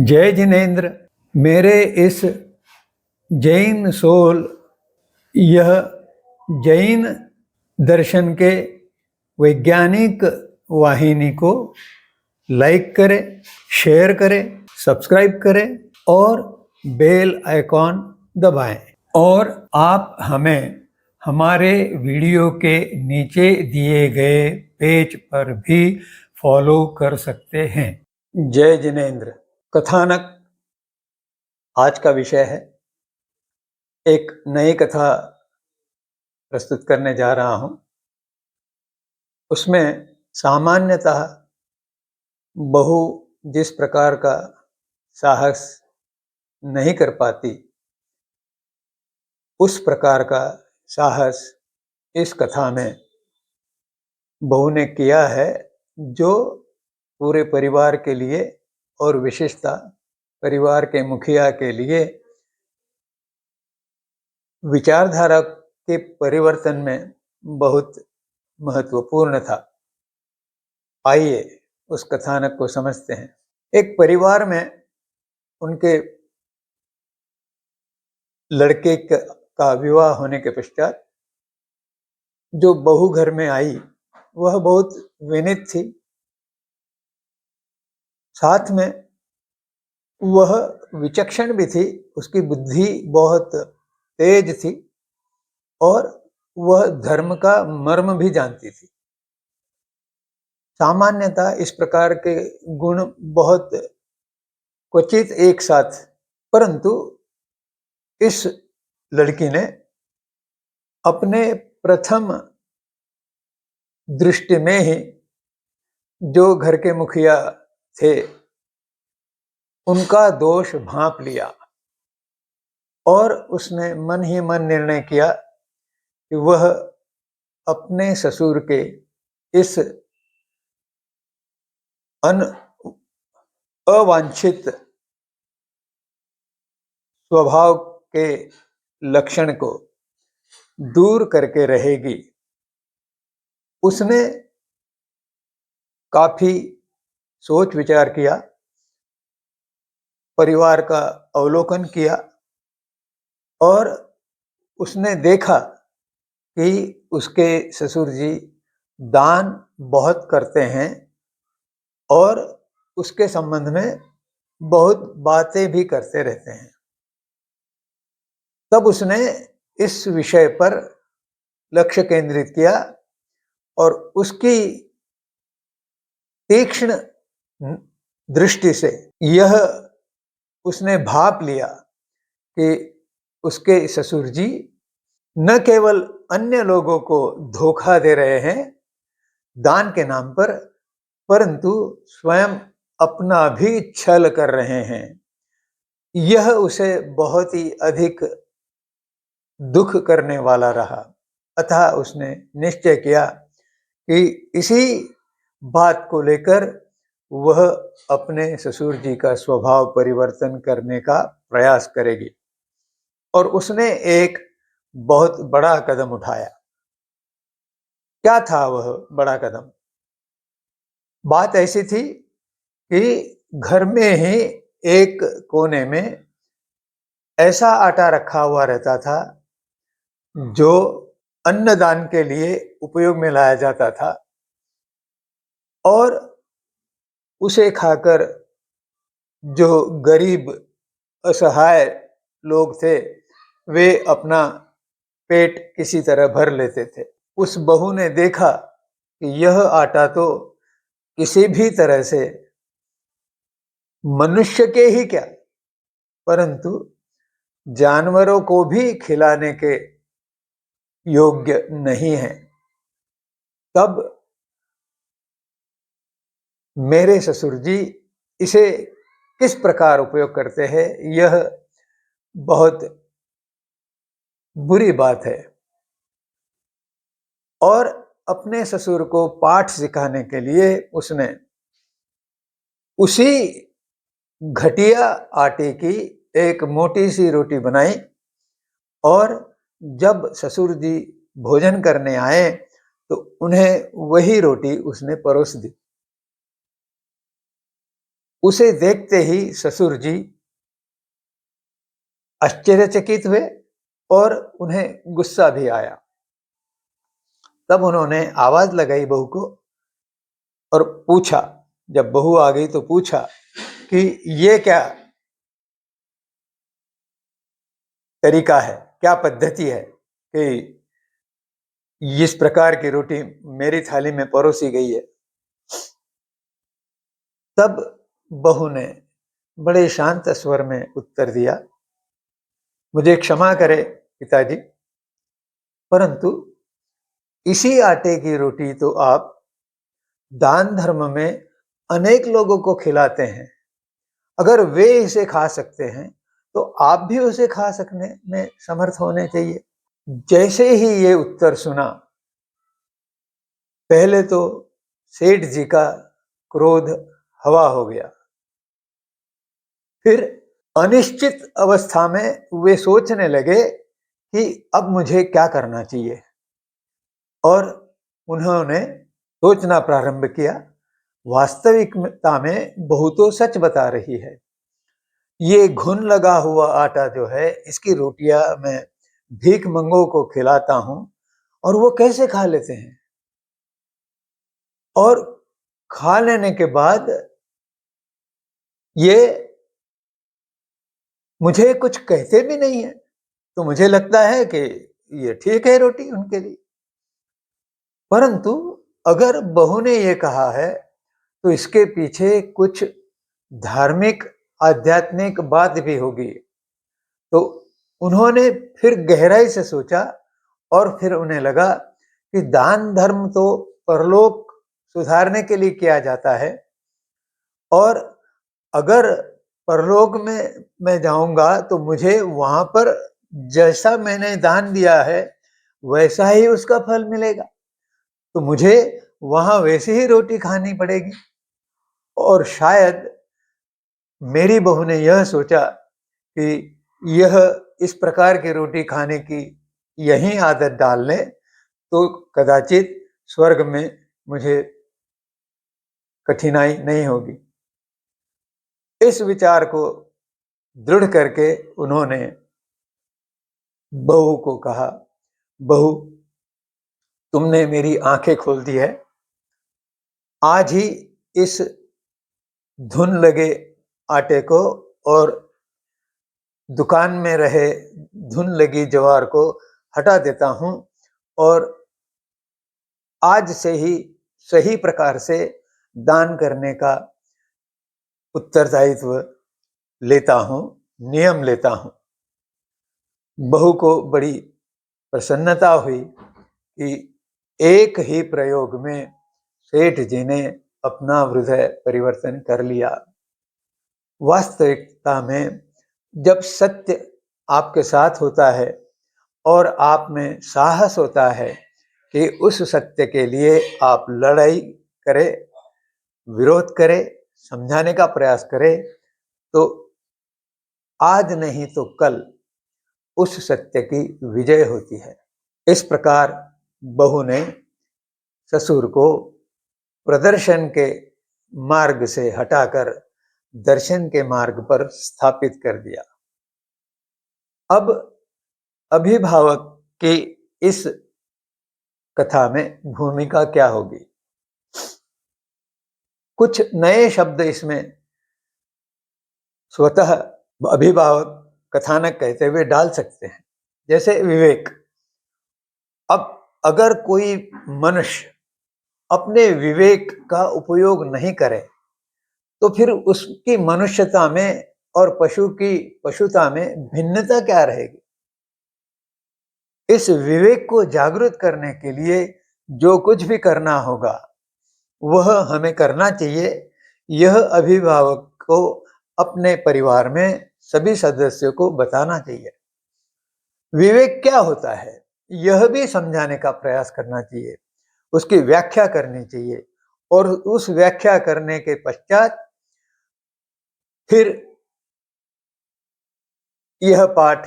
जय जिनेन्द्र। मेरे इस जैन सोल यह जैन दर्शन के वैज्ञानिक वाहिनी को लाइक करें, शेयर करें, सब्सक्राइब करें और बेल आइकॉन दबाएं। और आप हमें हमारे वीडियो के नीचे दिए गए पेज पर भी फॉलो कर सकते हैं। जय जिनेन्द्र। कथानक आज का विषय है। एक नई कथा प्रस्तुत करने जा रहा हूं। उसमें सामान्यतः बहू जिस प्रकार का साहस नहीं कर पाती, उस प्रकार का साहस इस कथा में बहू ने किया है, जो पूरे परिवार के लिए और विशेषता परिवार के मुखिया के लिए विचारधारा के परिवर्तन में बहुत महत्वपूर्ण था। आइए उस कथानक को समझते हैं। एक परिवार में उनके लड़के का विवाह होने के पश्चात जो बहू घर में आई वह बहुत विनीत थी। साथ में वह विचक्षण भी थी, उसकी बुद्धि बहुत तेज थी और वह धर्म का मर्म भी जानती थी। सामान्यतः इस प्रकार के गुण बहुत क्वचित एक साथ, परंतु इस लड़की ने अपने प्रथम दृष्टि में ही जो घर के मुखिया थे उनका दोष भांप लिया और उसने मन ही मन निर्णय किया कि वह अपने ससुर के इस अवांछित स्वभाव के लक्षण को दूर करके रहेगी। उसने काफी सोच विचार किया, परिवार का अवलोकन किया और उसने देखा कि उसके ससुर जी दान बहुत करते हैं और उसके संबंध में बहुत बातें भी करते रहते हैं। तब उसने इस विषय पर लक्ष्य केंद्रित किया और उसकी तीक्ष्ण दृष्टि से यह उसने भाप लिया कि उसके ससुर जी न केवल अन्य लोगों को धोखा दे रहे हैं दान के नाम पर, परंतु स्वयं अपना भी छल कर रहे हैं। यह उसे बहुत ही अधिक दुख करने वाला रहा। अतः उसने निश्चय किया कि इसी बात को लेकर वह अपने ससुर जी का स्वभाव परिवर्तन करने का प्रयास करेगी। और उसने एक बहुत बड़ा कदम उठाया। क्या था वह बड़ा कदम? बात ऐसी थी कि घर में ही एक कोने में ऐसा आटा रखा हुआ रहता था जो अन्नदान के लिए उपयोग में लाया जाता था और उसे खाकर जो गरीब असहाय लोग थे वे अपना पेट किसी तरह भर लेते थे। उस बहू ने देखा कि यह आटा तो किसी भी तरह से मनुष्य के ही क्या, परंतु जानवरों को भी खिलाने के योग्य नहीं है। तब मेरे ससुर जी इसे किस प्रकार उपयोग करते हैं, यह बहुत बुरी बात है। और अपने ससुर को पाठ सिखाने के लिए उसने उसी घटिया आटे की एक मोटी सी रोटी बनाई और जब ससुर जी भोजन करने आए तो उन्हें वही रोटी उसने परोस दी। उसे देखते ही ससुर जी आश्चर्यचकित हुए और उन्हें गुस्सा भी आया। तब उन्होंने आवाज लगाई बहू को और पूछा, जब बहू आ गई तो पूछा कि ये क्या तरीका है, क्या पद्धति है कि इस प्रकार की रोटी मेरी थाली में परोसी गई है। तब बहू ने बड़े शांत स्वर में उत्तर दिया, मुझे क्षमा करे पिताजी, परंतु इसी आटे की रोटी तो आप दान धर्म में अनेक लोगों को खिलाते हैं। अगर वे इसे खा सकते हैं तो आप भी उसे खा सकने में समर्थ होने चाहिए। जैसे ही ये उत्तर सुना, पहले तो सेठ जी का क्रोध हवा हो गया। फिर अनिश्चित अवस्था में वे सोचने लगे कि अब मुझे क्या करना चाहिए, और उन्होंने सोचना प्रारंभ किया, वास्तविकता में बहू तो सच बता रही है। ये घुन लगा हुआ आटा जो है, इसकी रोटियां मैं भीख मंगों को खिलाता हूं और वो कैसे खा लेते हैं, और खा लेने के बाद ये मुझे कुछ कहते भी नहीं है। तो मुझे लगता है कि ये ठीक है रोटी उनके लिए। परंतु अगर बहू ने ये कहा है तो इसके पीछे कुछ धार्मिक आध्यात्मिक बात भी होगी। तो उन्होंने फिर गहराई से सोचा और फिर उन्हें लगा कि दान धर्म तो परलोक सुधारने के लिए किया जाता है, और अगर परलोक में मैं जाऊंगा तो मुझे वहां पर जैसा मैंने दान दिया है वैसा ही उसका फल मिलेगा, तो मुझे वहां वैसी ही रोटी खानी पड़ेगी। और शायद मेरी बहू ने यह सोचा कि यह इस प्रकार की रोटी खाने की यही आदत डाल ले तो कदाचित स्वर्ग में मुझे कठिनाई नहीं होगी। इस विचार को दृढ़ करके उन्होंने बहू को कहा, बहू, तुमने मेरी आंखें खोल दी है। आज ही इस धुन लगे आटे को और दुकान में रहे धुन लगी ज्वार को हटा देता हूं, और आज से ही सही प्रकार से दान करने का उत्तरदायित्व लेता हूं, नियम लेता हूं। बहू को बड़ी प्रसन्नता हुई कि एक ही प्रयोग में सेठ जी ने अपना हृदय परिवर्तन कर लिया। वास्तविकता में जब सत्य आपके साथ होता है और आप में साहस होता है कि उस सत्य के लिए आप लड़ाई करें, विरोध करें, समझाने का प्रयास करें, तो आज नहीं तो कल उस सत्य की विजय होती है। इस प्रकार बहू ने ससुर को प्रदर्शन के मार्ग से हटाकर दर्शन के मार्ग पर स्थापित कर दिया। अब अभिभावक की इस कथा में भूमिका क्या होगी? कुछ नए शब्द इसमें स्वतः अभिभावक कथानक कहते हुए डाल सकते हैं, जैसे विवेक। अब अगर कोई मनुष्य अपने विवेक का उपयोग नहीं करे तो फिर उसकी मनुष्यता में और पशु की पशुता में भिन्नता क्या रहेगी? इस विवेक को जागृत करने के लिए जो कुछ भी करना होगा वह हमें करना चाहिए। यह अभिभावक को अपने परिवार में सभी सदस्यों को बताना चाहिए। विवेक क्या होता है यह भी समझाने का प्रयास करना चाहिए, उसकी व्याख्या करनी चाहिए, और उस व्याख्या करने के पश्चात फिर यह पाठ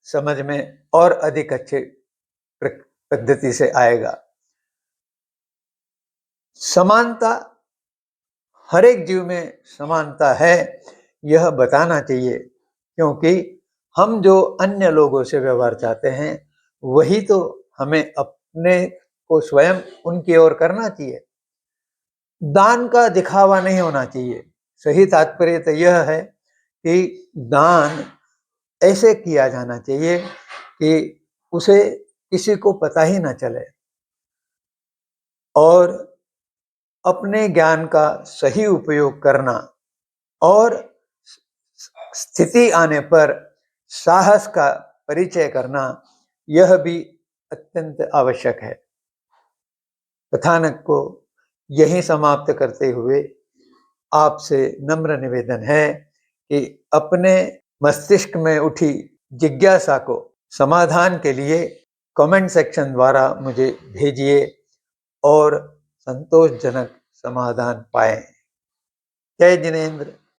समझ में और अधिक अच्छे पद्धति से आएगा। समानता हर एक जीव में समानता है, यह बताना चाहिए, क्योंकि हम जो अन्य लोगों से व्यवहार चाहते हैं, वही तो हमें अपने को स्वयं उनकी ओर करना चाहिए। दान का दिखावा नहीं होना चाहिए। सही तात्पर्य तो यह है कि दान ऐसे किया जाना चाहिए कि उसे किसी को पता ही ना चले, और अपने ज्ञान का सही उपयोग करना और स्थिति आने पर साहस का परिचय करना, यह भी अत्यंत आवश्यक है। कथानक को यहीं समाप्त करते हुए आपसे नम्र निवेदन है कि अपने मस्तिष्क में उठी जिज्ञासा को समाधान के लिए कमेंट सेक्शन द्वारा मुझे भेजिए और संतोषजनक समाधान पाएं। जय जिनेंद्र।